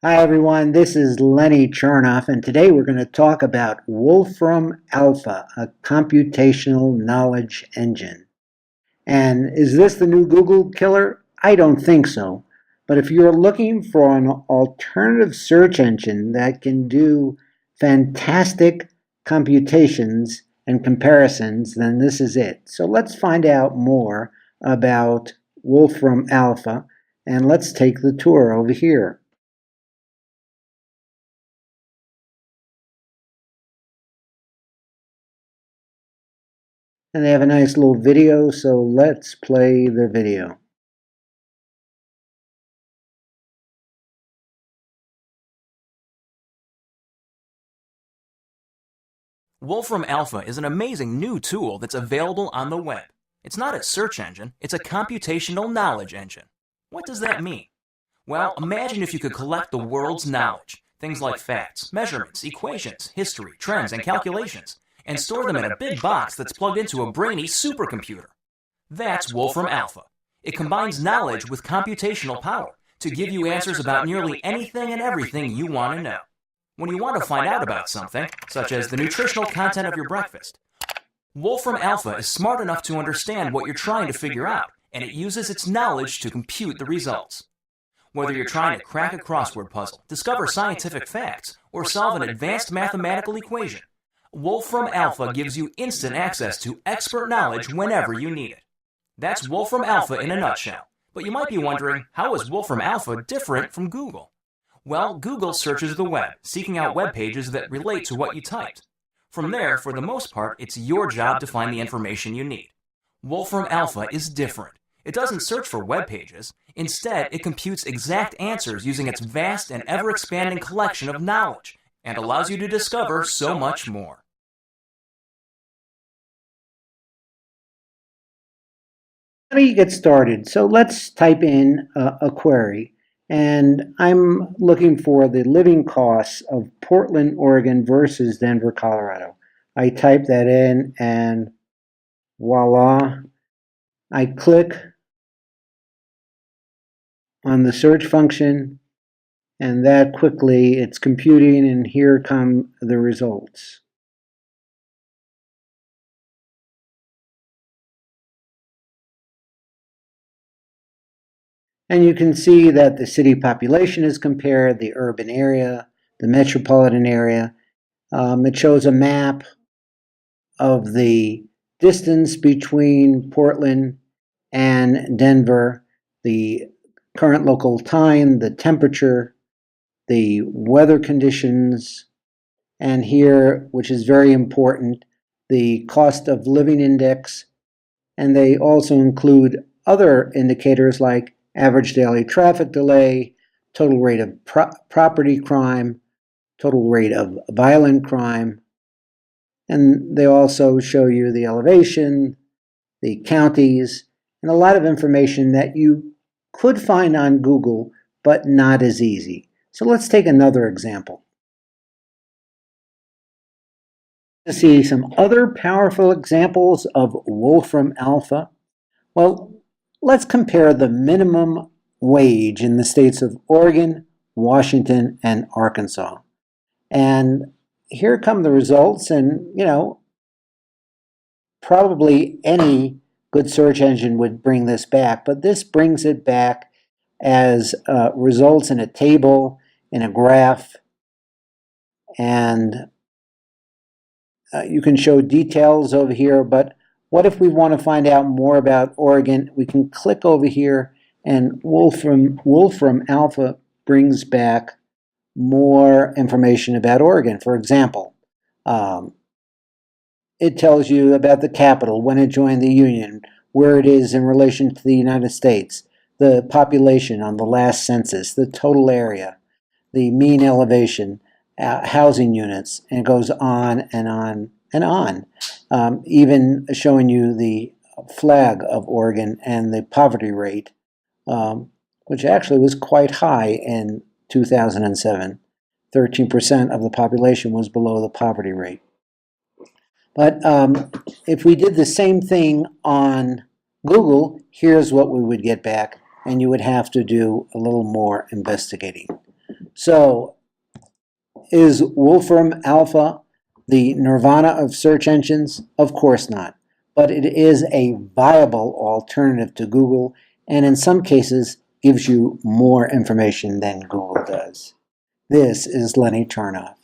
Hi everyone, this is Lenny Chernoff, and today we're going to talk about Wolfrum Alpha, a computational knowledge engine. And is this the new Google killer? I don't think so. But if you're looking for an alternative search engine that can do fantastic computations and comparisons, then this is it. So let's find out more about Wolfram Alpha, and let's take the tour over here. And they have a nice little video, so let's play the video. Wolfrum Alpha is an amazing new tool that's available on the web. It's not a search engine, it's a computational knowledge engine. What does that mean? Well, imagine if you could collect the world's knowledge, things like facts, measurements, equations, history, trends, and calculations, and store them in a big box that's plugged into a brainy supercomputer. That's Wolfram Alpha. It combines knowledge with computational power to give you answers about nearly anything and everything you want to know. When you want to find out about something, such as the nutritional content of your breakfast, Wolfram Alpha is smart enough to understand what you're trying to figure out, and it uses its knowledge to compute the results. Whether you're trying to crack a crossword puzzle, discover scientific facts, or solve an advanced mathematical equation, Wolfram Alpha gives you instant access to expert knowledge whenever you need it. That's Wolfram Alpha in a nutshell. But you might be wondering, how is Wolfram Alpha different from Google? Well, Google searches the web, seeking out web pages that relate to what you typed. From there, for the most part, it's your job to find the information you need. Wolfram Alpha is different. It doesn't search for web pages. Instead, it computes exact answers using its vast and ever-expanding collection of knowledge, and allows you to discover so much more. How do you get started? So let's type in a query. And I'm looking for the living costs of Portland, Oregon versus Denver, Colorado. I type that in and voila. I click on the search function and that quickly it's computing and here come the results. And you can see that the city population is compared, the urban area, the metropolitan area. It shows a map of the distance between Portland and Denver, the current local time, the temperature, the weather conditions, and here, which is very important, the cost of living index. And they also include other indicators like average daily traffic delay, total rate of property crime, total rate of violent crime. And they also show you the elevation, the counties, and a lot of information that you could find on Google, but not as easy. So let's take another example. To see some other powerful examples of Wolfram Alpha, well, let's compare the minimum wage in the states of Oregon, Washington, and Arkansas. And here come the results, and probably any good search engine would bring this back, but this brings it back as results in a table, in a graph, and you can show details over here, but what if we want to find out more about Oregon? We can click over here and Wolfram Alpha brings back more information about Oregon. For example, it tells you about the capital, when it joined the Union, where it is in relation to the United States, the population on the last census, the total area, the mean elevation, housing units, and it goes on and on and on. Even showing you the flag of Oregon and the poverty rate, which actually was quite high in 2007. 13% of the population was below the poverty rate. But if we did the same thing on Google, here's what we would get back, and you would have to do a little more investigating. So, is Wolfram Alpha the nirvana of search engines? Of course not. But it is a viable alternative to Google, and in some cases gives you more information than Google does. This is Lenny Charnoff.